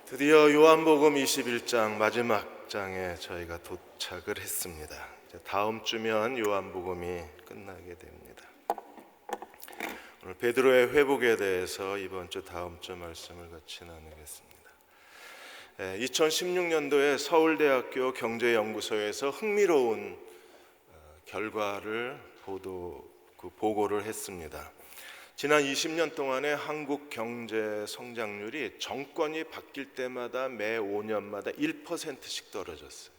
드디어 요한복음 21장 마지막 장에 저희가 도착을 했습니다. 다음 주면 요한복음이 끝나게 됩니다. 오늘 베드로의 회복에 대해서 이번 주 다음 주 말씀을 같이 나누겠습니다. 2016년도에 서울대학교 경제연구소에서 흥미로운 결과를 보고를 했습니다. 지난 20년 동안의 한국 경제 성장률이 정권이 바뀔 때마다 매 5년마다 1%씩 떨어졌어요.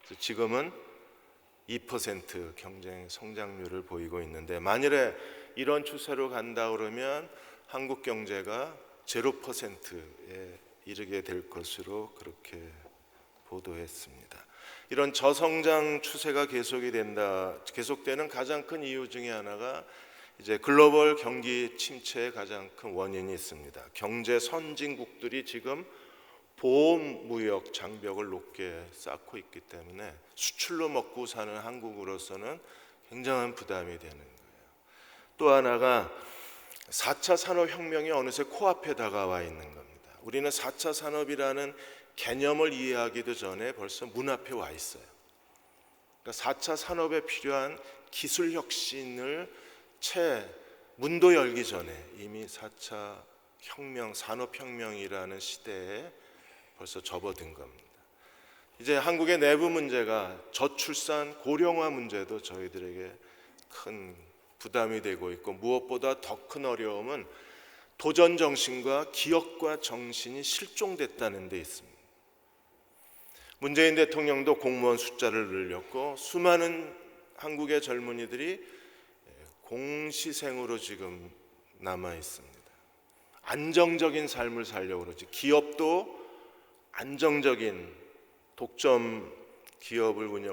그래서 지금은 2% 경제 성장률을 보이고 있는데, 만일에 이런 추세로 간다 그러면 한국 경제가 0%에 이르게 될 것으로 그렇게 보도했습니다. 이런 저성장 추세가 계속되는 가장 큰 이유 중에 하나가 이제 글로벌 경기 침체의 가장 큰 원인이 있습니다. 경제 선진국들이 지금 보험 무역 장벽을 높게 쌓고 있기 때문에 수출로 먹고 사는 한국으로서는 굉장한 부담이 되는 거예요. 또 하나가 4차 산업혁명이 어느새 코앞에 다가와 있는 겁니다. 우리는 4차 산업이라는 개념을 이해하기도 전에 벌써 문 앞에 와 있어요. 그러니까 4차 산업에 필요한 기술 혁신을 문도 열기 전에 이미 4차 혁명, 산업혁명이라는 시대에 벌써 접어든 겁니다. 이제 한국의 내부 문제가 저출산, 고령화 문제도 저희들에게 큰 부담이 되고 있고, 무엇보다 더 큰 어려움은 도전 정신과 기업가 정신이 실종됐다는 데 있습니다. 문재인 대통령도 공무원 숫자를 늘렸고, 수많은 한국의 젊은이들이 공시생으로 지금 남아 있습니다. 안정적인 삶을 살려고 그러지. 기업도 안정적인 독점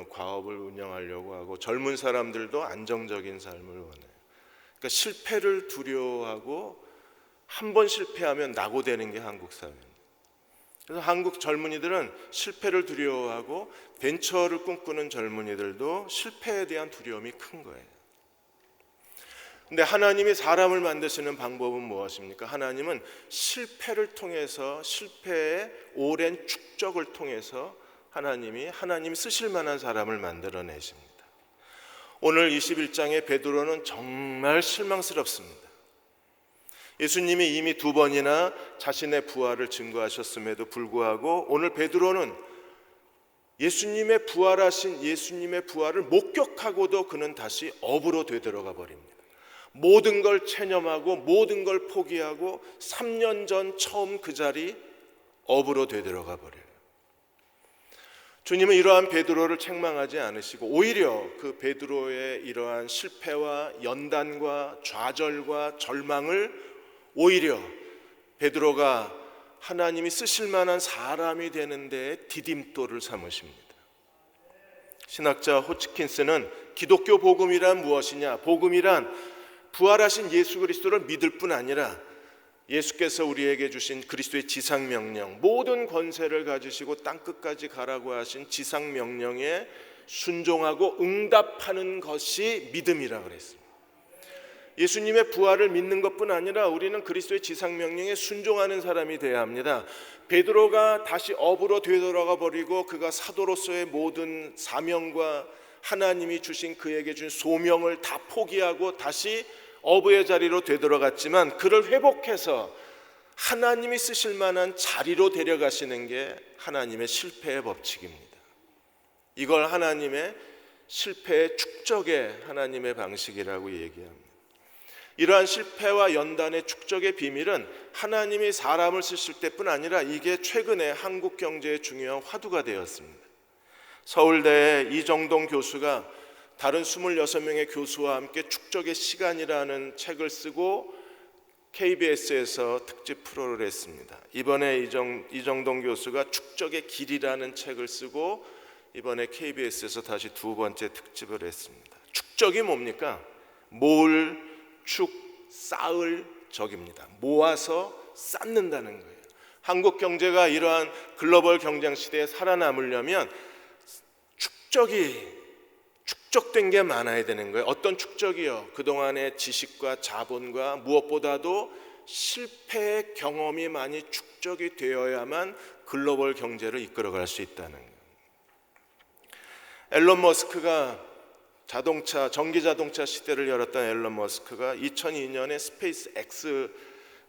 과업을 운영하려고 하고, 젊은 사람들도 안정적인 삶을 원해요. 그러니까 실패를 두려워하고 한 번 실패하면 낙오되는 게 한국 사회입니다. 그래서 한국 젊은이들은 실패를 두려워하고, 벤처를 꿈꾸는 젊은이들도 실패에 대한 두려움이 큰 거예요. 근데 하나님이 사람을 만드시는 방법은 무엇입니까? 하나님은 실패를 통해서, 실패의 오랜 축적을 통해서 하나님이 쓰실 만한 사람을 만들어내십니다. 오늘 21장의 베드로는 정말 실망스럽습니다. 예수님이 이미 2번이나 자신의 부활을 증거하셨음에도 불구하고 오늘 베드로는 예수님의 부활을 목격하고도 그는 다시 업으로 되돌아가 버립니다. 모든 걸 체념하고 모든 걸 포기하고 3년 전 처음 그 자리 업으로 되돌아가 버려요. 주님은 이러한 베드로를 책망하지 않으시고, 오히려 그 베드로의 이러한 실패와 연단과 좌절과 절망을 오히려 베드로가 하나님이 쓰실 만한 사람이 되는 데에 디딤돌을 삼으십니다. 신학자 호치킨스는 기독교 복음이란 무엇이냐? 복음이란 부활하신 예수 그리스도를 믿을 뿐 아니라 예수께서 우리에게 주신 그리스도의 지상명령, 모든 권세를 가지시고 땅끝까지 가라고 하신 지상명령에 순종하고 응답하는 것이 믿음이라고 그랬습니다. 예수님의 부활을 믿는 것뿐 아니라 우리는 그리스도의 지상명령에 순종하는 사람이 되어야 합니다. 베드로가 다시 업으로 되돌아가 버리고 그가 사도로서의 모든 사명과 하나님이 주신 그에게 준 소명을 다 포기하고 다시 어부의 자리로 되돌아갔지만, 그를 회복해서 하나님이 쓰실 만한 자리로 데려가시는 게 하나님의 실패의 법칙입니다. 이걸 하나님의 실패의 축적의 하나님의 방식이라고 얘기합니다. 이러한 실패와 연단의 축적의 비밀은 하나님이 사람을 쓰실 때뿐 아니라 이게 최근에 한국 경제의 중요한 화두가 되었습니다. 서울대의 이정동 교수가 다른 26명의 교수와 함께 축적의 시간이라는 책을 쓰고 KBS에서 특집 프로를 했습니다. 이번에 이정동 교수가 축적의 길이라는 책을 쓰고 이번에 KBS에서 다시 2번째 특집을 했습니다. 축적이 뭡니까? 모을, 쌓을 적입니다. 모아서 쌓는다는 거예요. 한국 경제가 이러한 글로벌 경쟁 시대에 살아남으려면 축적된 게 많아야 되는 거예요. 어떤 축적이요? 그동안의 지식과 자본과 무엇보다도 실패의 경험이 많이 축적 축적이 되어야만 글로벌 경제를 이끌어갈 수 있다는 거예요. 앨런 머스크가 전기 자동차 시대를 열었던 앨런 머스크가 2002년에 스페이스 X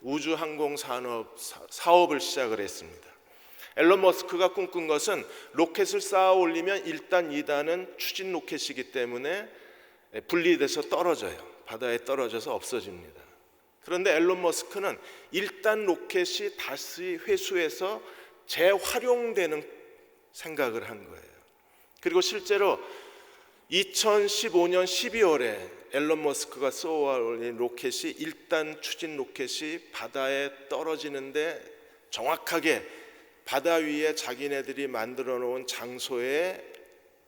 우주 항공 사업을 시작을 했습니다. 앨런 머스크가 꿈꾼 것은 로켓을 쌓아 올리면 1단, 2단은 추진 로켓이기 때문에 분리돼서 떨어져요. 바다에 떨어져서 없어집니다. 그런데 앨런 머스크는 1단 로켓이 다시 회수해서 재활용되는 생각을 한 거예요. 그리고 실제로 2015년 12월에 앨런 머스크가 쏘아 올린 로켓이 1단 추진 로켓이 바다에 떨어지는데 정확하게 바다 위에 자기네들이 만들어 놓은 장소에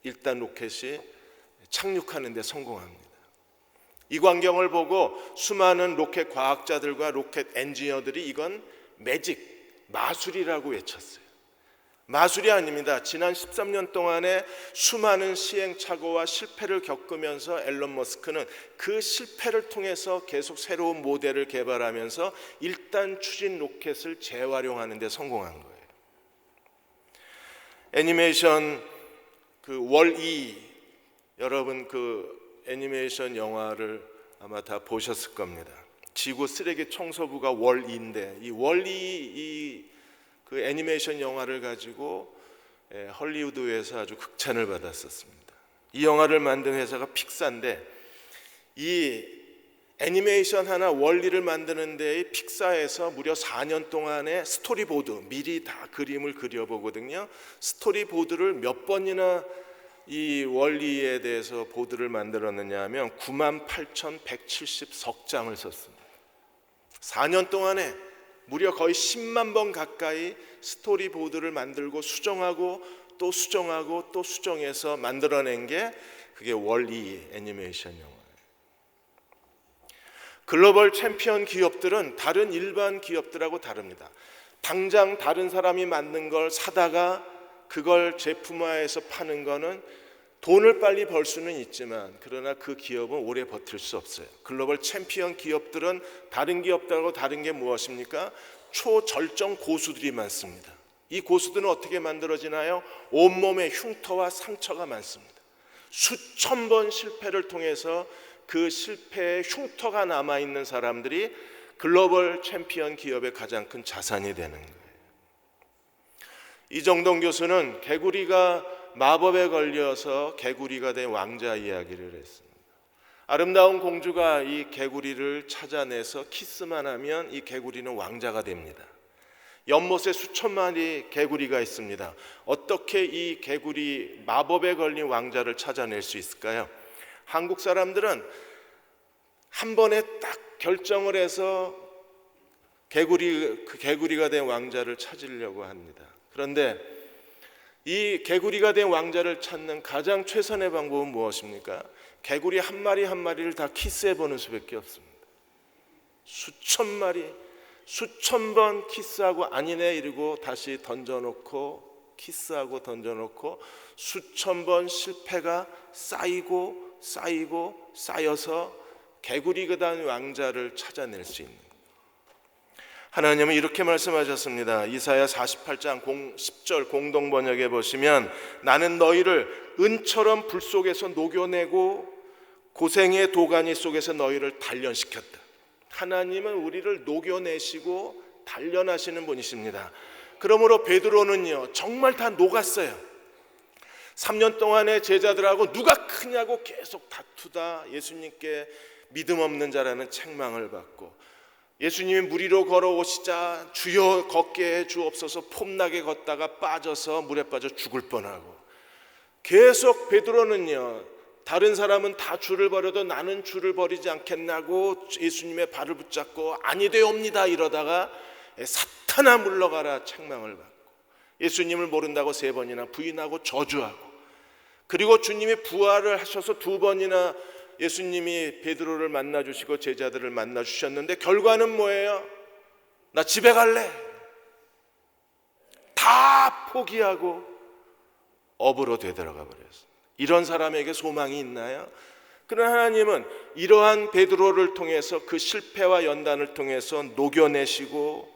1단 로켓이 착륙하는 데 성공합니다. 이 광경을 보고 수많은 로켓 과학자들과 로켓 엔지니어들이 이건 매직, 마술이라고 외쳤어요. 마술이 아닙니다. 지난 13년 동안에 수많은 시행착오와 실패를 겪으면서 앨런 머스크는 그 실패를 통해서 계속 새로운 모델을 개발하면서 1단 추진 로켓을 재활용하는 데 성공한 거예요. 애니메이션 월이, 여러분 그 애니메이션 영화를 아마 다 보셨을 겁니다. 지구 쓰레기 청소부가 월이인데 이 월이 그 애니메이션 영화를 가지고 헐리우드에서 아주 극찬을 받았었습니다. 이 영화를 만든 회사가 픽사인데 이 애니메이션 하나 월리를 만드는 데에 픽사에서 무려 4년 동안의 스토리보드, 미리 다 그림을 그려보거든요. 스토리보드를 몇 번이나 이 월리에 대해서 보드를 만들었느냐 하면 98,170석장을 썼습니다. 4년 동안에 무려 거의 10만 번 가까이 스토리보드를 만들고 수정하고 또 수정하고 또 수정해서 만들어낸 게 그게 월이 애니메이션 영화예요. 글로벌 챔피언 기업들은 다른 일반 기업들하고 다릅니다. 당장 다른 사람이 만든 걸 사다가 그걸 제품화해서 파는 거는 돈을 빨리 벌 수는 있지만 그러나 그 기업은 오래 버틸 수 없어요. 글로벌 챔피언 기업들은 다른 기업들하고 다른 게 무엇입니까? 초절정 고수들이 많습니다. 이 고수들은 어떻게 만들어지나요? 온몸에 흉터와 상처가 많습니다. 수천 번 실패를 통해서 그 실패의 흉터가 남아있는 사람들이 글로벌 챔피언 기업의 가장 큰 자산이 되는 거예요. 이정동 교수는 개구리가 마법에 걸려서 개구리가 된 왕자 이야기를 했습니다. 아름다운 공주가 이 개구리를 찾아내서 키스만 하면 이 개구리는 왕자가 됩니다. 연못에 수천 마리 개구리가 있습니다. 어떻게 이 개구리 마법에 걸린 왕자를 찾아낼 수 있을까요? 한국 사람들은 한 번에 딱 결정을 해서 개구리가 된 왕자를 찾으려고 합니다. 그런데 이 개구리가 된 왕자를 찾는 가장 최선의 방법은 무엇입니까? 개구리 한 마리 한 마리를 다 키스해보는 수밖에 없습니다. 수천 마리, 수천 번 키스하고 아니네 이러고 다시 던져놓고 키스하고 던져놓고 수천 번 실패가 쌓이고 쌓여서 개구리가 된 왕자를 찾아낼 수 있는 거예요. 하나님은 이렇게 말씀하셨습니다. 이사야 48장 10절 공동번역에 보시면 나는 너희를 은처럼 불 속에서 녹여내고 고생의 도가니 속에서 너희를 단련시켰다. 하나님은 우리를 녹여내시고 단련하시는 분이십니다. 그러므로 베드로는요 정말 다 녹았어요. 3년 동안의 제자들하고 누가 크냐고 계속 다투다 예수님께 믿음 없는 자라는 책망을 받고 예수님이 물 위로 걸어오시자 주여 걷게 해 주옵소서 폼나게 걷다가 빠져서 물에 빠져 죽을 뻔하고 계속 베드로는요 다른 사람은 다 줄을 버려도 나는 줄을 버리지 않겠나고 예수님의 발을 붙잡고 아니되옵니다 이러다가 사탄아 물러가라 책망을 받고 예수님을 모른다고 3번이나 부인하고 저주하고 그리고 주님이 부활을 하셔서 2번이나 예수님이 베드로를 만나주시고 제자들을 만나주셨는데 결과는 뭐예요? 나 집에 갈래. 다 포기하고 업으로 되돌아가 버렸습니다. 이런 사람에게 소망이 있나요? 그러나 하나님은 이러한 베드로를 통해서 그 실패와 연단을 통해서 녹여내시고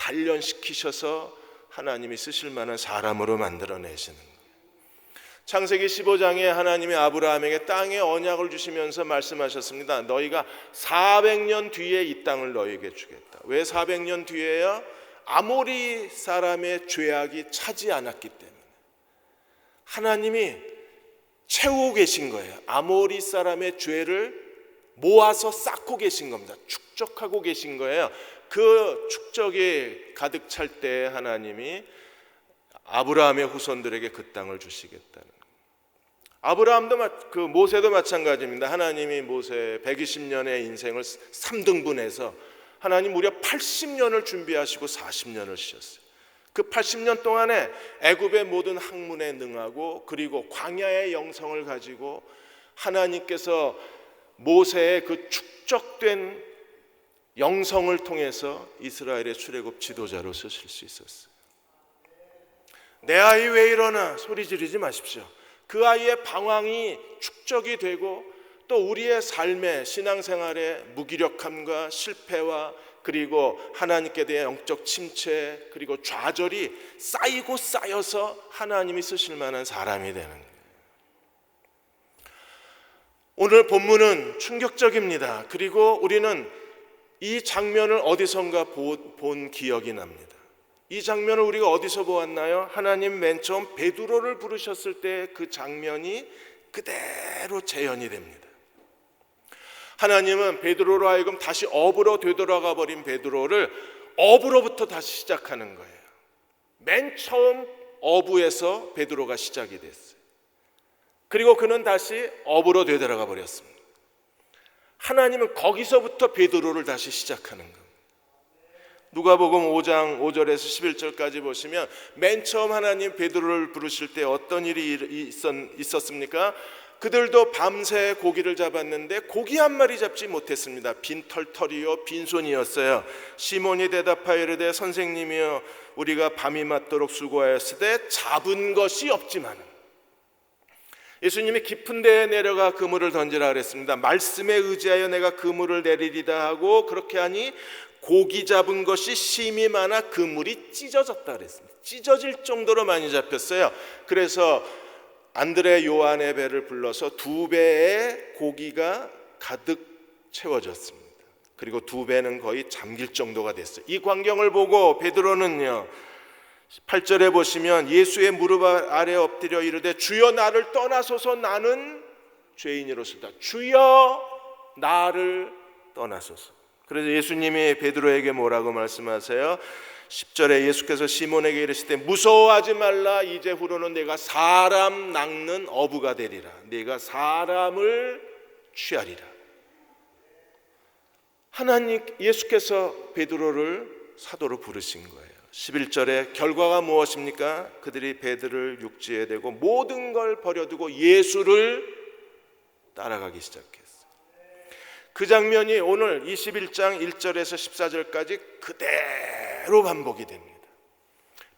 단련시키셔서 하나님이 쓰실 만한 사람으로 만들어내시는 거예요. 창세기 15장에 하나님이 아브라함에게 땅의 언약을 주시면서 말씀하셨습니다. 너희가 400년 뒤에 이 땅을 너희에게 주겠다. 왜 400년 뒤에야? 아모리 사람의 죄악이 차지 않았기 때문에 하나님이 채우고 계신 거예요. 아모리 사람의 죄를 모아서 쌓고 계신 겁니다. 축적하고 계신 거예요. 그 축적이 가득 찰 때 하나님이 아브라함의 후손들에게 그 땅을 주시겠다는 거예요. 아브라함도 그 모세도 마찬가지입니다. 하나님이 모세 120년의 인생을 3등분해서 하나님 무려 80년을 준비하시고 40년을 쉬었어요. 그 80년 동안에 애굽의 모든 학문에 능하고 그리고 광야의 영성을 가지고 하나님께서 모세의 그 축적된 영성을 통해서 이스라엘의 출애굽 지도자로 쓰실 수 있었어요. 내 아이 왜 이러나 소리 지르지 마십시오. 그 아이의 방황이 축적이 되고 또 우리의 삶의 신앙생활의 무기력함과 실패와 그리고 하나님께 대한 영적 침체 그리고 좌절이 쌓이고 쌓여서 하나님이 쓰실 만한 사람이 되는 거예요. 오늘 본문은 충격적입니다. 그리고 우리는 이 장면을 어디선가 본 기억이 납니다. 이 장면을 우리가 어디서 보았나요? 하나님 맨 처음 베드로를 부르셨을 때 그 장면이 그대로 재현이 됩니다. 하나님은 베드로로 하여금 다시 업으로 되돌아가 버린 베드로를 업으로부터 다시 시작하는 거예요. 맨 처음 어부에서 베드로가 시작이 됐어요. 그리고 그는 다시 업으로 되돌아가 버렸습니다. 하나님은 거기서부터 베드로를 다시 시작하는 겁니다. 누가복음 5장 5절에서 11절까지 보시면 맨 처음 하나님 베드로를 부르실 때 어떤 일이 있었습니까? 그들도 밤새 고기를 잡았는데 고기 한 마리 잡지 못했습니다. 빈털털이요 빈손이었어요. 시몬이 대답하여 이르되 선생님이여 우리가 밤이 맞도록 수고하였으되 잡은 것이 없지만 예수님이 깊은 데에 내려가 그물을 던지라 그랬습니다. 말씀에 의지하여 내가 그물을 내리리다 하고 그렇게 하니 고기 잡은 것이 심이 많아 그물이 찢어졌다 그랬습니다. 찢어질 정도로 많이 잡혔어요. 그래서 안드레 요한의 배를 불러서 2배의 고기가 가득 채워졌습니다. 그리고 2배는 거의 잠길 정도가 됐어요. 이 광경을 보고 베드로는요 8절에 보시면 예수의 무릎 아래 엎드려 이르되 주여 나를 떠나소서 나는 죄인이로소이다. 주여 나를 떠나소서. 그래서 예수님이 베드로에게 뭐라고 말씀하세요? 10절에 예수께서 시몬에게 이르시되 무서워하지 말라 이제후로는 내가 사람 낚는 어부가 되리라. 내가 사람을 취하리라. 하나님 예수께서 베드로를 사도로 부르신 거예요. 11절에 결과가 무엇입니까? 그들이 배들을 육지에 대고 모든 걸 버려두고 예수를 따라가기 시작했어요. 그 장면이 오늘 21장 1절에서 14절까지 그대로 반복이 됩니다.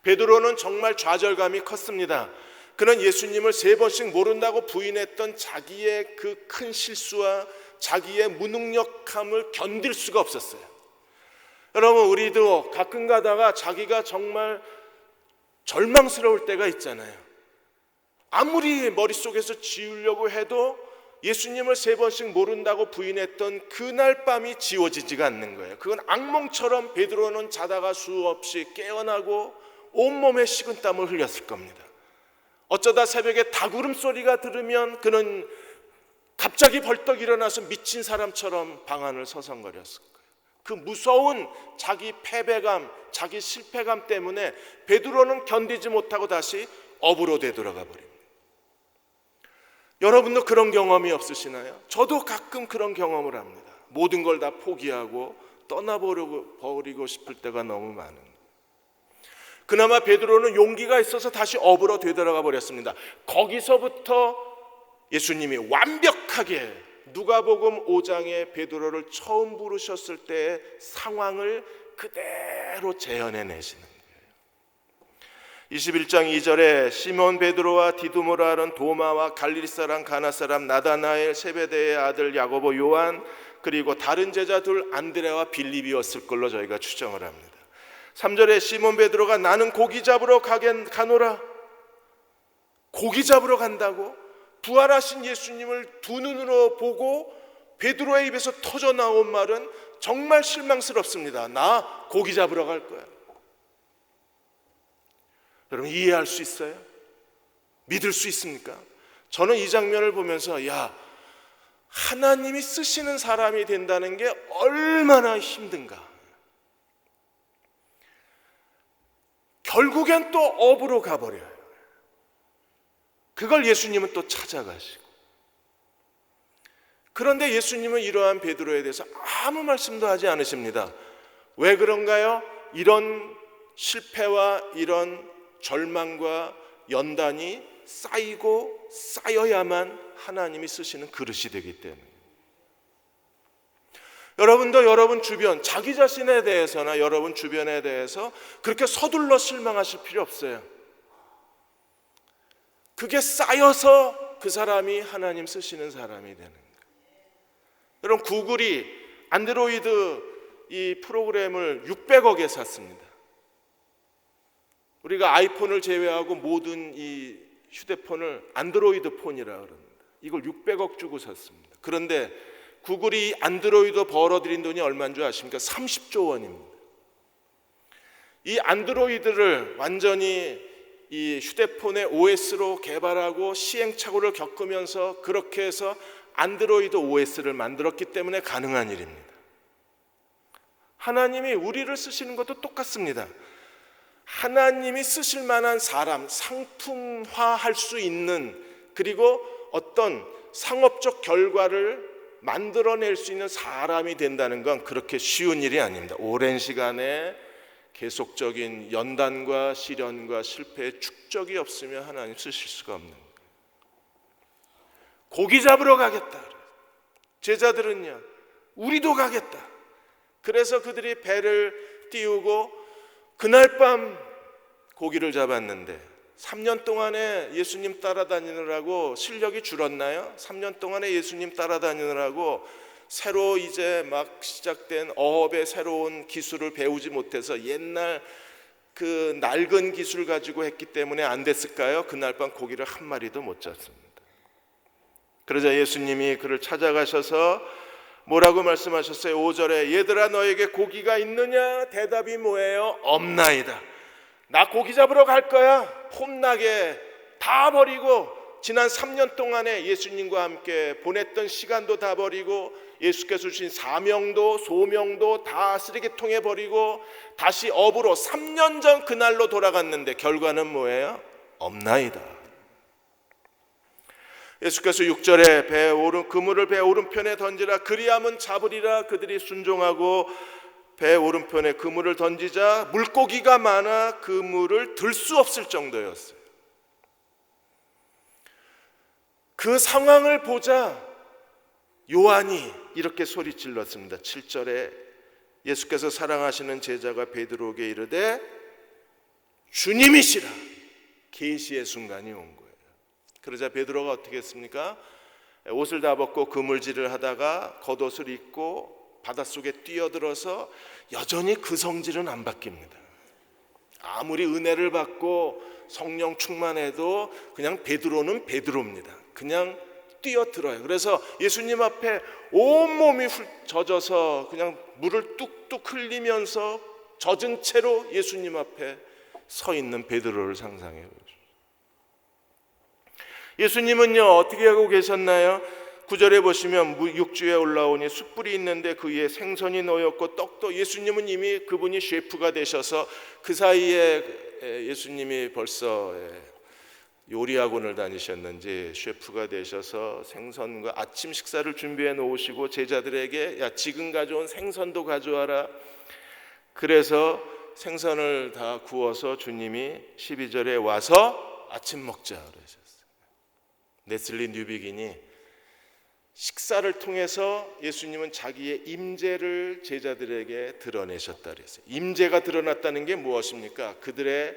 베드로는 정말 좌절감이 컸습니다. 그는 예수님을 3번씩 모른다고 부인했던 자기의 그 큰 실수와 자기의 무능력함을 견딜 수가 없었어요. 여러분 우리도 가끔 가다가 자기가 정말 절망스러울 때가 있잖아요. 아무리 머릿속에서 지우려고 해도 예수님을 3번씩 모른다고 부인했던 그날 밤이 지워지지가 않는 거예요. 그건 악몽처럼 베드로는 자다가 수없이 깨어나고 온몸에 식은땀을 흘렸을 겁니다. 어쩌다 새벽에 닭울음 소리가 들으면 그는 갑자기 벌떡 일어나서 미친 사람처럼 방 안을 서성거렸을 거예요. 그 무서운 자기 패배감, 자기 실패감 때문에 베드로는 견디지 못하고 다시 업으로 되돌아가 버립니다. 여러분도 그런 경험이 없으시나요? 저도 가끔 그런 경험을 합니다. 모든 걸 다 포기하고 떠나버리고 싶을 때가 너무 많은 거예요. 그나마 베드로는 용기가 있어서 다시 업으로 되돌아가 버렸습니다. 거기서부터 예수님이 완벽하게 누가복음 5장에 베드로를 처음 부르셨을 때의 상황을 그대로 재현해내시는 거예요. 21장 2절에 시몬 베드로와 디두모라 하는 도마와 갈릴리 사람 가나 사람 나다나엘 세베대의 아들 야고보 요한 그리고 다른 제자 둘 안드레와 빌립이었을 걸로 저희가 추정을 합니다. 3절에 시몬 베드로가 나는 고기 잡으러 가노라. 고기 잡으러 간다고? 부활하신 예수님을 두 눈으로 보고 베드로의 입에서 터져 나온 말은 정말 실망스럽습니다. 나 고기 잡으러 갈 거야. 여러분 이해할 수 있어요? 믿을 수 있습니까? 저는 이 장면을 보면서 야, 하나님이 쓰시는 사람이 된다는 게 얼마나 힘든가. 결국엔 또 업으로 가버려요. 그걸 예수님은 또 찾아가시고. 그런데 예수님은 이러한 베드로에 대해서 아무 말씀도 하지 않으십니다. 왜 그런가요? 이런 실패와 이런 절망과 연단이 쌓이고 쌓여야만 하나님이 쓰시는 그릇이 되기 때문에. 여러분도 여러분 주변, 자기 자신에 대해서나 여러분 주변에 대해서 그렇게 서둘러 실망하실 필요 없어요. 그게 쌓여서 그 사람이 하나님 쓰시는 사람이 되는 거예요. 여러분 구글이 안드로이드 이 프로그램을 600억에 샀습니다. 우리가 아이폰을 제외하고 모든 이 휴대폰을 안드로이드 폰이라 그럽니다. 이걸 600억 주고 샀습니다. 그런데 구글이 안드로이드 벌어들인 돈이 얼마인 줄 아십니까? 30조 원입니다. 이 안드로이드를 완전히 이 휴대폰의 OS로 개발하고 시행착오를 겪으면서 그렇게 해서 안드로이드 OS를 만들었기 때문에 가능한 일입니다. 하나님이 우리를 쓰시는 것도 똑같습니다. 하나님이 쓰실 만한 사람, 상품화할 수 있는, 그리고 어떤 상업적 결과를 만들어낼 수 있는 사람이 된다는 건 그렇게 쉬운 일이 아닙니다. 오랜 시간에 계속적인 연단과 시련과 실패의 축적이 없으면 하나님 쓰실 수가 없는 거예요. 고기 잡으러 가겠다. 제자들은요, 우리도 가겠다. 그래서 그들이 배를 띄우고 그날 밤 고기를 잡았는데 3년 동안에 예수님 따라다니느라고 실력이 줄었나요? 3년 동안에 예수님 따라다니느라고 새로 이제 막 시작된 어업의 새로운 기술을 배우지 못해서 옛날 그 낡은 기술 가지고 했기 때문에 안 됐을까요? 그날 밤 고기를 한 마리도 못 잡습니다. 그러자 예수님이 그를 찾아가셔서 뭐라고 말씀하셨어요? 5절에 얘들아 너에게 고기가 있느냐? 대답이 뭐예요? 없나이다. 나 고기 잡으러 갈 거야. 폼나게 다 버리고 지난 3년 동안에 예수님과 함께 보냈던 시간도 다 버리고 예수께서 주신 사명도 소명도 다 쓰레기통에 버리고 다시 업으로 3년 전 그날로 돌아갔는데 결과는 뭐예요? 없나이다. 예수께서 6절에 그물을 배 오른편에 던지라 그리하면 잡으리라. 그들이 순종하고 배 오른편에 그물을 던지자 물고기가 많아 그물을 들 수 없을 정도였어요. 그 상황을 보자 요한이 이렇게 소리 질렀습니다. 7절에 예수께서 사랑하시는 제자가 베드로에게 이르되 주님이시라. 계시의 순간이 온 거예요. 그러자 베드로가 어떻게 했습니까? 옷을 다 벗고 그물질을 하다가 겉옷을 입고 바닷속에 뛰어들어서 여전히 그 성질은 안 바뀝니다. 아무리 은혜를 받고 성령 충만해도 그냥 베드로는 베드로입니다. 그냥 뛰어들어요. 그래서 예수님 앞에 온몸이 젖어서 그냥 물을 뚝뚝 흘리면서 젖은 채로 예수님 앞에 서 있는 베드로를 상상해요. 예수님은요 어떻게 하고 계셨나요? 9절에 보시면 육지에 올라오니 숯불이 있는데 그 위에 생선이 놓였고 떡도, 예수님은 이미 그분이 셰프가 되셔서 그 사이에 예수님이 벌써 요리학원을 다니셨는지 셰프가 되셔서 생선과 아침 식사를 준비해 놓으시고 제자들에게 야 지금 가져온 생선도 가져와라. 그래서 생선을 다 구워서 주님이 12절에 와서 아침 먹자 그러셨어요. 네슬리 뉴비긴이 식사를 통해서 예수님은 자기의 임재를 제자들에게 드러내셨다 그랬어요. 임재가 드러났다는 게 무엇입니까? 그들의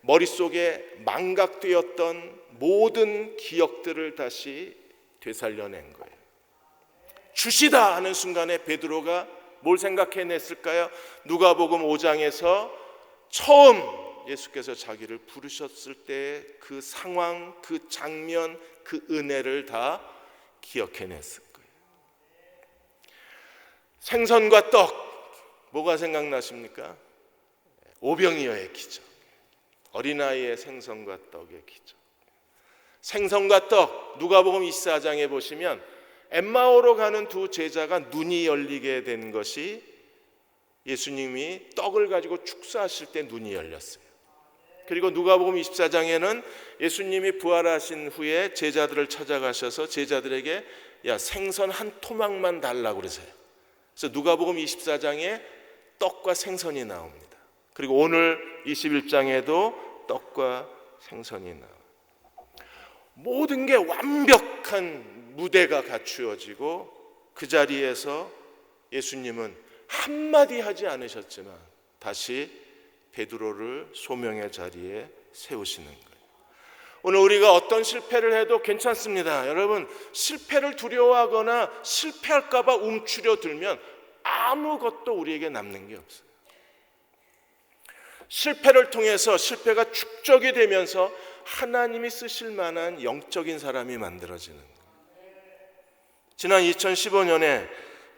머릿속에 망각되었던 모든 기억들을 다시 되살려낸 거예요. 주시다 하는 순간에 베드로가 뭘 생각해냈을까요? 누가복음 5장에서 처음 예수께서 자기를 부르셨을 때 그 상황, 그 장면, 그 은혜를 다 기억해냈을 거예요. 생선과 떡, 뭐가 생각나십니까? 오병이어의 기적, 어린아이의 생선과 떡의 기적. 생선과 떡, 누가복음 24장에 보시면 엠마오로 가는 두 제자가 눈이 열리게 된 것이 예수님이 떡을 가지고 축사하실 때 눈이 열렸어요. 그리고 누가복음 24장에는 예수님이 부활하신 후에 제자들을 찾아가셔서 제자들에게 야, 생선 한 토막만 달라고 그러세요. 그래서 누가복음 24장에 떡과 생선이 나옵니다. 그리고 오늘 21장에도 떡과 생선이 나옵니다. 모든 게 완벽한 무대가 갖추어지고 그 자리에서 예수님은 한마디 하지 않으셨지만 다시 베드로를 소명의 자리에 세우시는 거예요. 오늘 우리가 어떤 실패를 해도 괜찮습니다. 여러분, 실패를 두려워하거나 실패할까 봐 움츠려 들면 아무것도 우리에게 남는 게 없어요. 실패를 통해서 실패가 축적이 되면서 하나님이 쓰실 만한 영적인 사람이 만들어지는 거예요. 지난 2015년에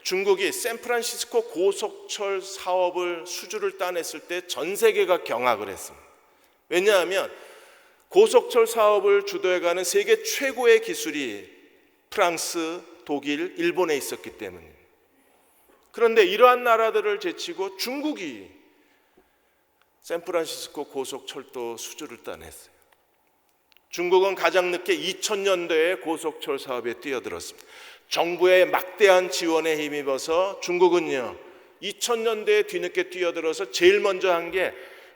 중국이 샌프란시스코 고속철 사업을 수주를 따냈을 때 전 세계가 경악을 했습니다. 왜냐하면 고속철 사업을 주도해가는 세계 최고의 기술이 프랑스, 독일, 일본에 있었기 때문입니다. 그런데 이러한 나라들을 제치고 중국이 샌프란시스코 고속철도 수주를 따냈어요. 중국은 가장 늦게 2000년대에 고속철 사업에 뛰어들었습니다. 정부의 막대한 지원에 힘입어서 중국은요 2000년대에 뒤늦게 뛰어들어서 제일 먼저 한 게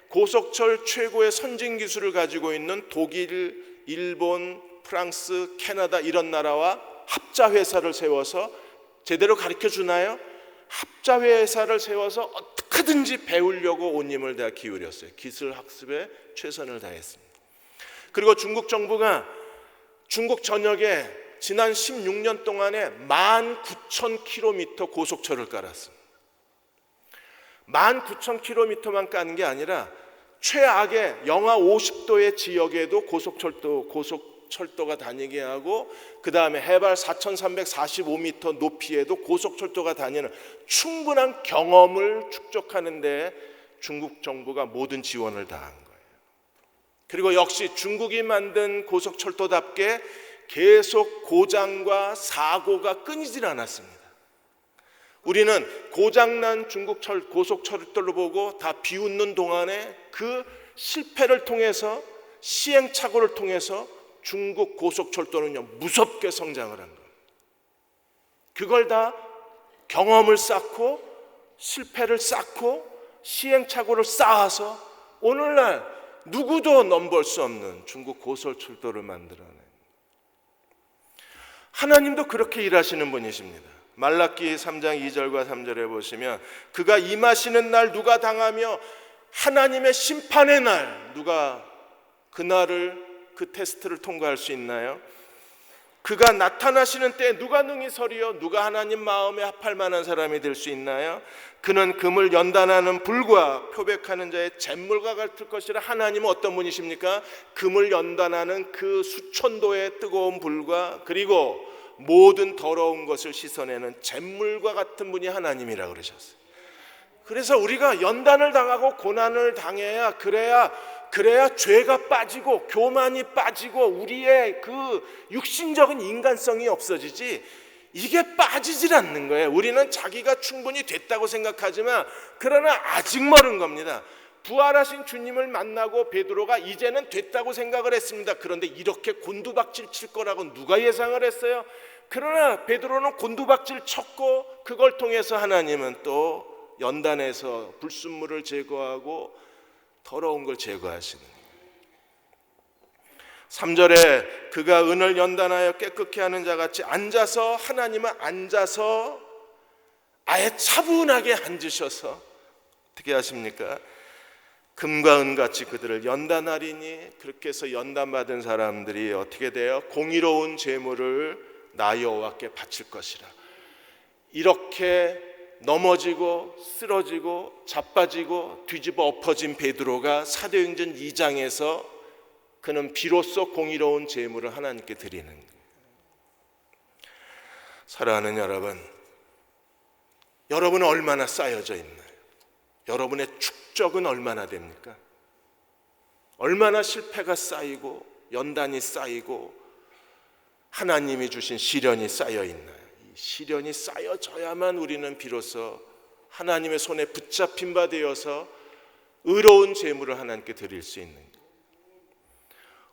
고속철 최고의 선진 기술을 가지고 있는 독일, 일본, 프랑스, 캐나다 이런 나라와 합자회사를 세워서 제대로 가르쳐 주나요? 합자회사를 세워서 어떻게든지 배우려고 온 힘을 다 기울였어요. 기술 학습에 최선을 다했습니다. 그리고 중국 정부가 중국 전역에 지난 16년 동안에 19,000km 고속철을 깔았습니다. 19,000km만 까는 게 아니라 최악의 영하 50도의 지역에도 고속철도가 다니게 하고 그 다음에 해발 4,345m 높이에도 고속철도가 다니는 충분한 경험을 축적하는 데 중국 정부가 모든 지원을 다한 거예요. 그리고 역시 중국이 만든 고속철도답게 계속 고장과 사고가 끊이질 않았습니다. 우리는 고장난 중국 고속철도를 보고 다 비웃는 동안에 그 실패를 통해서 시행착오를 통해서 중국 고속철도는요 무섭게 성장을 한 거예요. 그걸 다 경험을 쌓고 실패를 쌓고 시행착오를 쌓아서 오늘날 누구도 넘볼 수 없는 중국 고속철도를 만들어낸 하나님도 그렇게 일하시는 분이십니다. 말라기 3장 2절과 3절에 보시면 그가 임하시는 날 누가 당하며 하나님의 심판의 날 누가 그날을 그 테스트를 통과할 수 있나요? 그가 나타나시는 때 누가 능히 서리요? 누가 하나님 마음에 합할 만한 사람이 될 수 있나요? 그는 금을 연단하는 불과 표백하는 자의 잿물과 같을 것이라. 하나님은 어떤 분이십니까? 금을 연단하는 그 수천도의 뜨거운 불과 그리고 모든 더러운 것을 씻어내는 잿물과 같은 분이 하나님이라고 그러셨어요. 그래서 우리가 연단을 당하고 고난을 당해야 그래야 죄가 빠지고 교만이 빠지고 우리의 그 육신적인 인간성이 없어지지 이게 빠지질 않는 거예요. 우리는 자기가 충분히 됐다고 생각하지만 그러나 아직 멀은 겁니다. 부활하신 주님을 만나고 베드로가 이제는 됐다고 생각을 했습니다. 그런데 이렇게 곤두박질 칠 거라고 누가 예상을 했어요? 그러나 베드로는 곤두박질 쳤고 그걸 통해서 하나님은 또 연단해서 불순물을 제거하고 더러운 걸 제거하시는 거예요. 3절에 그가 은을 연단하여 깨끗게 하는 자같이 앉아서 하나님은 앉아서 아예 차분하게 앉으셔서 어떻게 하십니까? 금과 은같이 그들을 연단하리니 그렇게 해서 연단받은 사람들이 어떻게 돼요? 공의로운 제물을 나 여호와께 바칠 것이라. 이렇게 넘어지고 쓰러지고 자빠지고 뒤집어 엎어진 베드로가 사도행전 2장에서 그는 비로소 공의로운 제물을 하나님께 드리는 거예요. 사랑하는 여러분, 여러분은 얼마나 쌓여져 있나요? 여러분의 축적은 얼마나 됩니까? 얼마나 실패가 쌓이고 연단이 쌓이고 하나님이 주신 시련이 쌓여 있나요? 이 시련이 쌓여져야만 우리는 비로소 하나님의 손에 붙잡힌 바 되어서 의로운 제물을 하나님께 드릴 수 있는 거예요.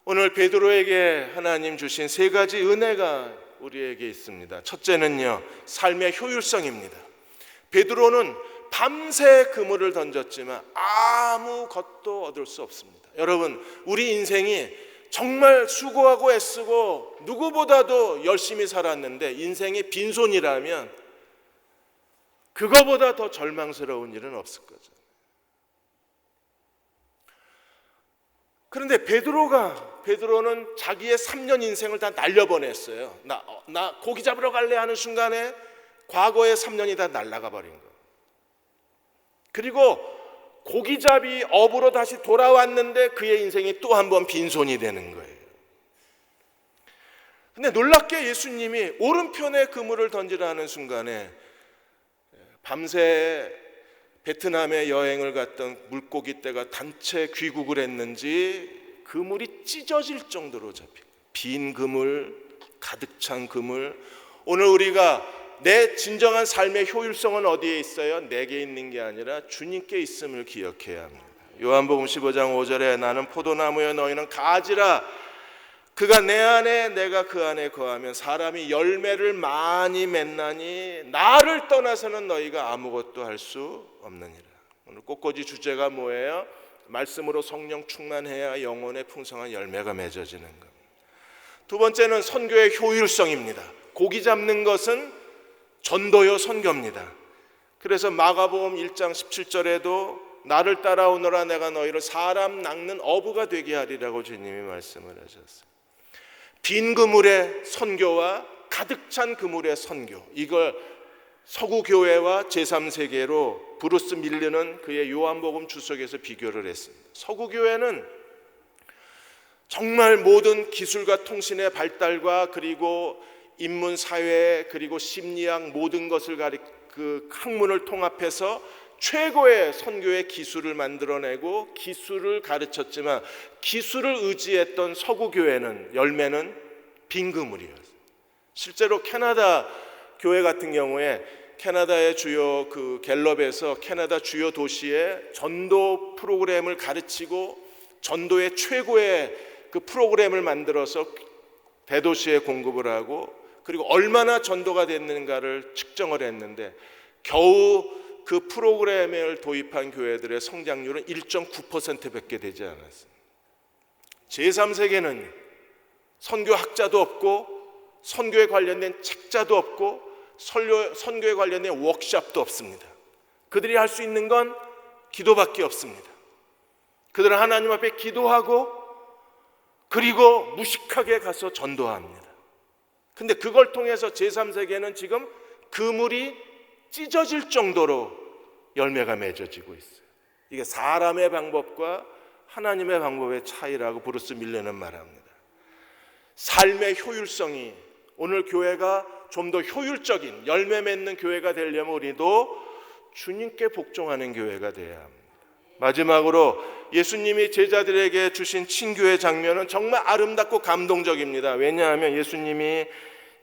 오늘 베드로에게 하나님 주신 세 가지 은혜가 우리에게 있습니다. 첫째는요, 삶의 효율성입니다. 베드로는 밤새 그물을 던졌지만 아무것도 얻을 수 없습니다. 여러분, 우리 인생이 정말 수고하고 애쓰고 누구보다도 열심히 살았는데 인생이 빈손이라면 그거보다 더 절망스러운 일은 없을 거죠. 그런데 베드로는 자기의 3년 인생을 다 날려보냈어요. 나 고기 잡으러 갈래 하는 순간에 과거의 3년이 다 날아가 버린 거예요. 그리고 고기잡이 업으로 다시 돌아왔는데 그의 인생이 또 한 번 빈손이 되는 거예요. 근데 놀랍게 예수님이 오른편에 그물을 던지라는 순간에 밤새 베트남에 여행을 갔던 물고기떼가 단체 귀국을 했는지 그물이 찢어질 정도로 잡힌 빈 그물, 가득 찬 그물. 오늘 우리가 내 진정한 삶의 효율성은 어디에 있어요? 내게 있는 게 아니라 주님께 있음을 기억해야 합니다. 요한복음 15장 5절에 나는 포도나무여 너희는 가지라. 그가 내 안에 내가 그 안에 거하면 사람이 열매를 많이 맺나니 나를 떠나서는 너희가 아무것도 할 수 없느니라. 오늘 꽃꽂이 주제가 뭐예요? 말씀으로 성령 충만해야 영혼의 풍성한 열매가 맺어지는 겁니다. 두 번째는 선교의 효율성입니다. 고기 잡는 것은 전도요 선교입니다. 그래서 마가복음 1장 17절에도 나를 따라오너라 내가 너희를 사람 낚는 어부가 되게 하리라고 주님이 말씀을 하셨어요. 빈 그물의 선교와 가득 찬 그물의 선교, 이걸 서구 교회와 제3세계로 브루스 밀르는 그의 요한복음 주석에서 비교를 했습니다. 서구 교회는 정말 모든 기술과 통신의 발달과 그리고 인문 사회 그리고 심리학 모든 것을 그 학문을 통합해서 최고의 선교의 기술을 만들어내고 기술을 가르쳤지만 기술을 의지했던 서구 교회는 열매는 빈 그물이었어요. 실제로 캐나다 교회 같은 경우에 캐나다의 주요 그 갤럽에서 캐나다 주요 도시의 전도 프로그램을 가르치고 전도의 최고의 그 프로그램을 만들어서 대도시에 공급을 하고 그리고 얼마나 전도가 됐는가를 측정을 했는데 겨우 그 프로그램을 도입한 교회들의 성장률은 1.9%밖에 되지 않았습니다. 제3세계는 선교학자도 없고 선교에 관련된 책자도 없고 선교에 관련된 워크숍도 없습니다. 그들이 할 수 있는 건 기도밖에 없습니다. 그들은 하나님 앞에 기도하고 그리고 무식하게 가서 전도합니다. 근데 그걸 통해서 제3세계는 지금 그물이 찢어질 정도로 열매가 맺어지고 있어요. 이게 사람의 방법과 하나님의 방법의 차이라고 브루스 밀레는 말합니다. 삶의 효율성이 오늘 교회가 좀 더 효율적인 열매 맺는 교회가 되려면 우리도 주님께 복종하는 교회가 되어야 합니다. 마지막으로 예수님이 제자들에게 주신 친교의 장면은 정말 아름답고 감동적입니다. 왜냐하면 예수님이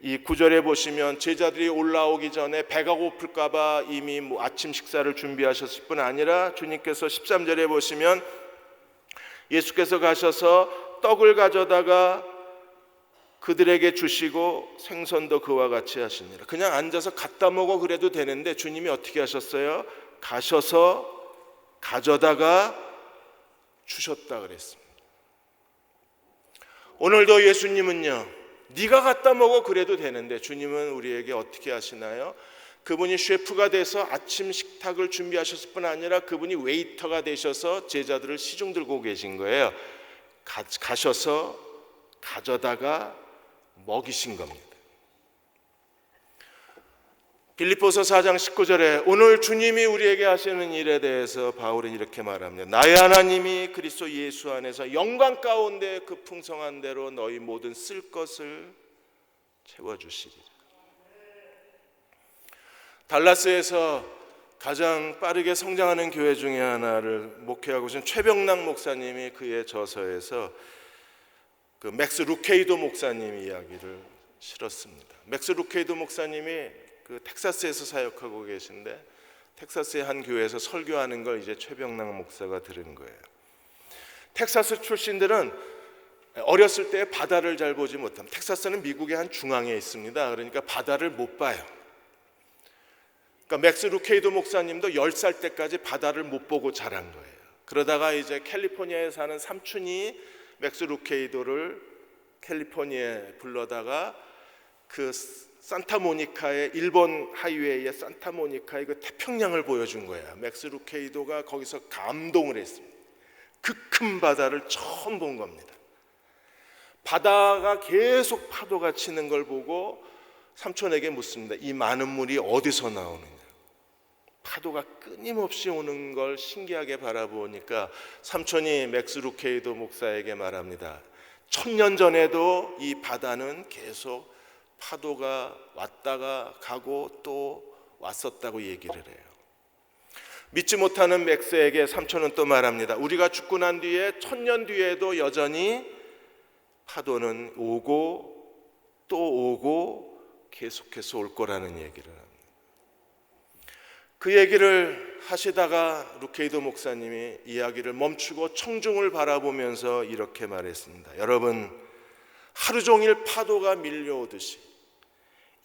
이 9절에 보시면 제자들이 올라오기 전에 배가 고플까 봐 이미 아침 식사를 준비하셨을 뿐 아니라 주님께서 13절에 보시면 예수께서 가셔서 떡을 가져다가 그들에게 주시고 생선도 그와 같이 하시니라. 그냥 앉아서 갖다 먹어 그래도 되는데 주님이 어떻게 하셨어요? 가셔서 가져다가 주셨다 그랬습니다. 오늘도 예수님은요, 네가 갖다 먹어 그래도 되는데 주님은 우리에게 어떻게 하시나요? 그분이 셰프가 돼서 아침 식탁을 준비하셨을 뿐 아니라 그분이 웨이터가 되셔서 제자들을 시중 들고 계신 거예요. 가셔서 가져다가 먹이신 겁니다. 빌립보서 4장 19절에 오늘 주님이 우리에게 하시는 일에 대해서 바울은 이렇게 말합니다. 나의 하나님이 그리스도 예수 안에서 영광 가운데 그 풍성한 대로 너희 모든 쓸 것을 채워주시리라. 달라스에서 가장 빠르게 성장하는 교회 중에 하나를 목회하고 계신 최병락 목사님이 그의 저서에서 그 맥스 루케이도 목사님 이야기를 실었습니다. 맥스 루케이도 목사님이 그 텍사스에서 사역하고 계신데 텍사스의 한 교회에서 설교하는 걸 이제 최병락 목사가 들은 거예요. 텍사스 출신들은 어렸을 때 바다를 잘 보지 못합니다. 텍사스는 미국의 한 중앙에 있습니다. 그러니까 바다를 못 봐요. 그러니까 맥스 루케이도 목사님도 10살 때까지 바다를 못 보고 자란 거예요. 그러다가 이제 캘리포니아에 사는 삼촌이 맥스 루케이도를 캘리포니아에 불러다가 그 산타모니카의 일본 하이웨이의 산타모니카의 그 태평양을 보여준 거야. 맥스 루케이도가 거기서 감동을 했습니다. 그 큰 바다를 처음 본 겁니다. 바다가 계속 파도가 치는 걸 보고 삼촌에게 묻습니다. 이 많은 물이 어디서 나오느냐. 파도가 끊임없이 오는 걸 신기하게 바라보니까 삼촌이 맥스 루케이도 목사에게 말합니다. 1000년 전에도 이 바다는 계속 파도가 왔다가 가고 또 왔었다고 얘기를 해요. 믿지 못하는 맥스에게 삼촌은 또 말합니다. 우리가 죽고 난 뒤에 1000년 뒤에도 여전히 파도는 오고 또 오고 계속해서 올 거라는 얘기를 합니다. 그 얘기를 하시다가 루케이도 목사님이 이야기를 멈추고 청중을 바라보면서 이렇게 말했습니다. 여러분, 하루 종일 파도가 밀려오듯이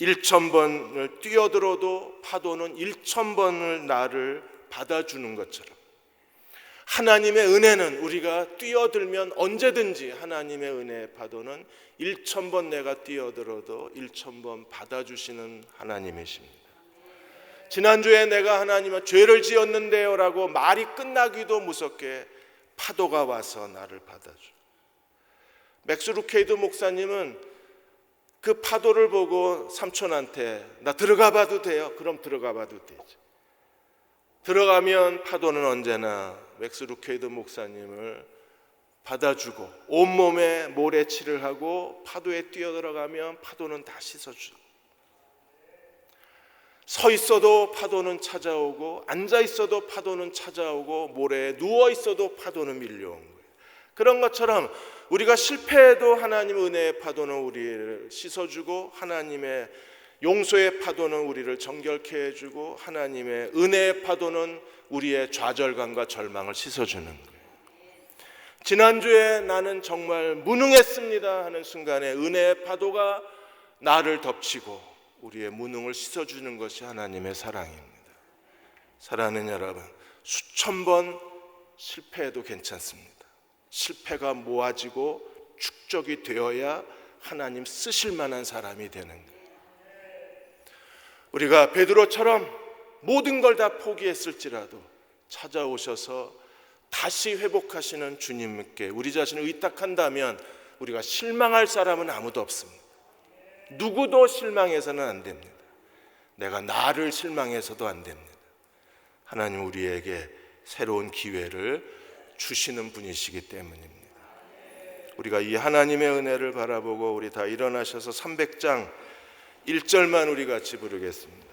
1000번을 뛰어들어도 파도는 1000번을 나를 받아주는 것처럼 하나님의 은혜는 우리가 뛰어들면 언제든지 하나님의 은혜의 파도는 1000번 내가 뛰어들어도 1000번 받아주시는 하나님이십니다. 지난주에 내가 하나님은 죄를 지었는데요 라고 말이 끝나기도 무섭게 파도가 와서 나를 받아줘. 맥스 루케이도 목사님은 그 파도를 보고 삼촌한테 나 들어가 봐도 돼요? 그럼 들어가 봐도 되죠. 들어가면 파도는 언제나 맥스 루케이도 목사님을 받아주고 온몸에 모래칠을 하고 파도에 뛰어들어가면 파도는 다 씻어주고 서 있어도 파도는 찾아오고 앉아 있어도 파도는 찾아오고 모래에 누워 있어도 파도는 밀려온 거예요. 그런 것처럼 우리가 실패해도 하나님 은혜의 파도는 우리를 씻어주고 하나님의 용서의 파도는 우리를 정결케 해주고 하나님의 은혜의 파도는 우리의 좌절감과 절망을 씻어주는 거예요. 지난주에 나는 정말 무능했습니다 하는 순간에 은혜의 파도가 나를 덮치고 우리의 무능을 씻어주는 것이 하나님의 사랑입니다. 사랑하는 여러분, 수천 번 실패해도 괜찮습니다. 실패가 모아지고 축적이 되어야 하나님 쓰실 만한 사람이 되는 거예요. 우리가 베드로처럼 모든 걸 다 포기했을지라도 찾아오셔서 다시 회복하시는 주님께 우리 자신을 의탁한다면 우리가 실망할 사람은 아무도 없습니다. 누구도 실망해서는 안 됩니다. 내가 나를 실망해서도 안 됩니다. 하나님 우리에게 새로운 기회를 주시는 분이시기 때문입니다. 우리가 이 하나님의 은혜를 바라보고 우리 다 일어나셔서 300장 1절만 우리 같이 부르겠습니다.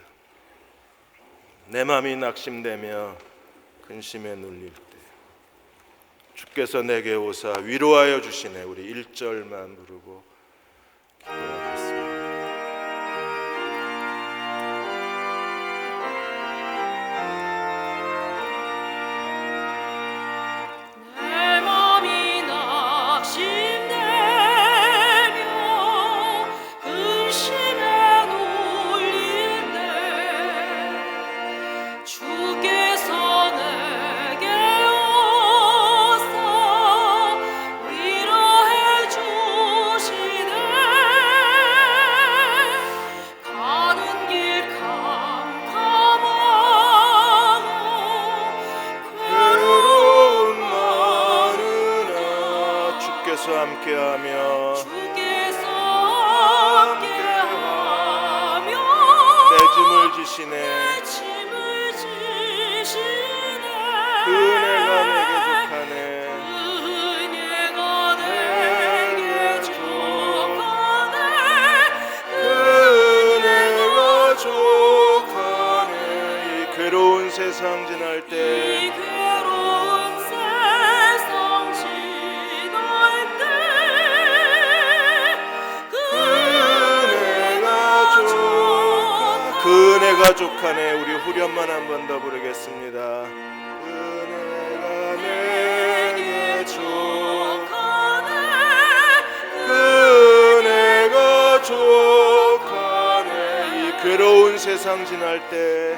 내 마음이 낙심되며 근심에 눌릴 때 주께서 내게 오사 위로하여 주시네. 우리 1절만 부르고 기도하겠습니다. 함께하며 내 짐을 짐을 지시네. 그 은혜가 내게 족하네. 괴로운 세상 지날 때 그 은혜가 족하네. 우리 후렴만 한 번 더 부르겠습니다. 은혜가 내게 족하네. 그 은혜가 족하네. 이 괴로운 세상 지날 때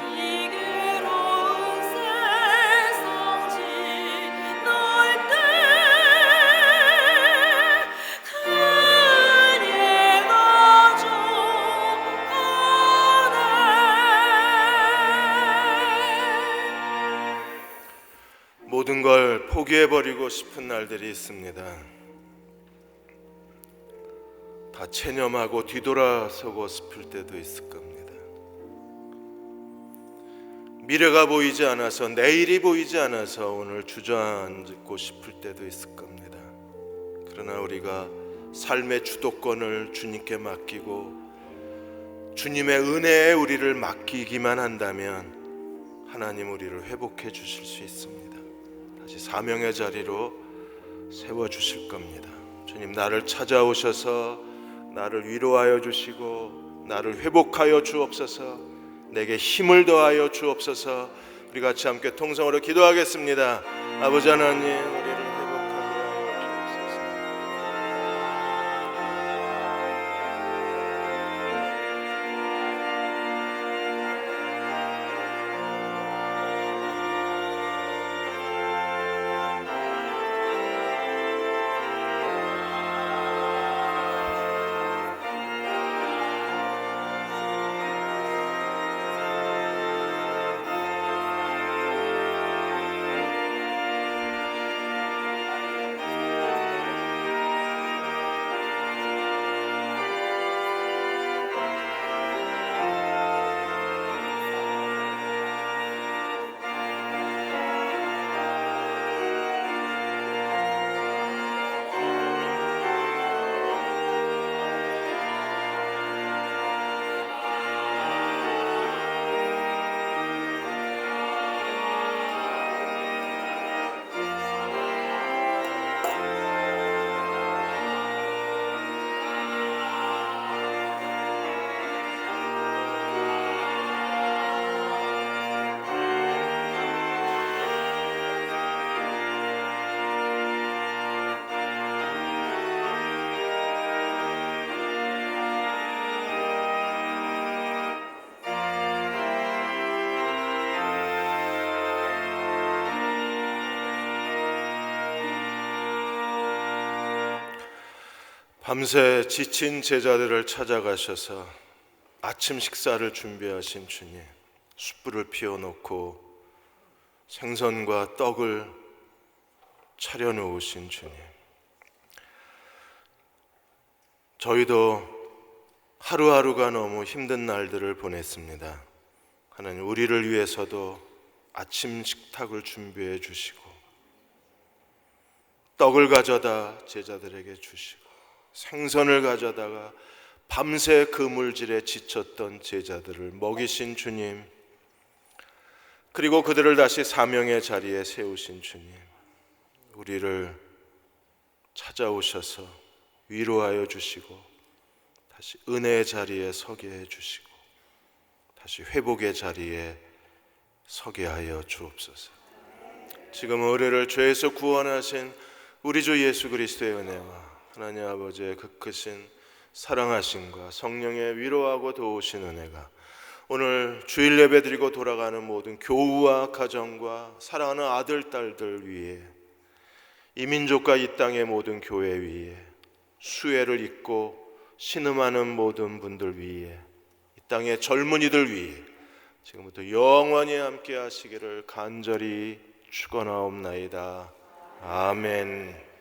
모든 걸 포기해버리고 싶은 날들이 있습니다. 다 체념하고 뒤돌아서고 싶을 때도 있을 겁니다. 미래가 보이지 않아서, 내일이 보이지 않아서 오늘 주저앉고 싶을 때도 있을 겁니다. 그러나 우리가 삶의 주도권을 주님께 맡기고 주님의 은혜에 우리를 맡기기만 한다면 하나님 우리를 회복해 주실 수 있습니다. 다시 사명의 자리로 세워주실 겁니다. 주님, 나를 찾아오셔서 나를 위로하여 주시고 나를 회복하여 주옵소서. 내게 힘을 더하여 주옵소서. 우리 같이 함께 통성으로 기도하겠습니다. 아버지 하나님, 우리를 회복하게 하여 주옵소서. 밤새 지친 제자들을 찾아가셔서 아침 식사를 준비하신 주님, 숯불을 피워놓고 생선과 떡을 차려놓으신 주님, 저희도 하루하루가 너무 힘든 날들을 보냈습니다. 하나님, 우리를 위해서도 아침 식탁을 준비해 주시고 떡을 가져다 제자들에게 주시고 생선을 가져다가 밤새 그 물질에 지쳤던 제자들을 먹이신 주님, 그리고 그들을 다시 사명의 자리에 세우신 주님, 우리를 찾아오셔서 위로하여 주시고 다시 은혜의 자리에 서게 해주시고 다시 회복의 자리에 서게 하여 주옵소서. 지금 우리를 죄에서 구원하신 우리 주 예수 그리스도의 은혜와 하나님 아버지의 그 크신 사랑하심과 성령의 위로하고 도우신 은혜가 오늘 주일 예배 드리고 돌아가는 모든 교우와 가정과 사랑하는 아들, 딸들 위에, 이 민족과 이 땅의 모든 교회 위에, 수혜를 잊고 신음하는 모든 분들 위에, 이 땅의 젊은이들 위에 지금부터 영원히 함께 하시기를 간절히 축원하옵나이다. 아멘.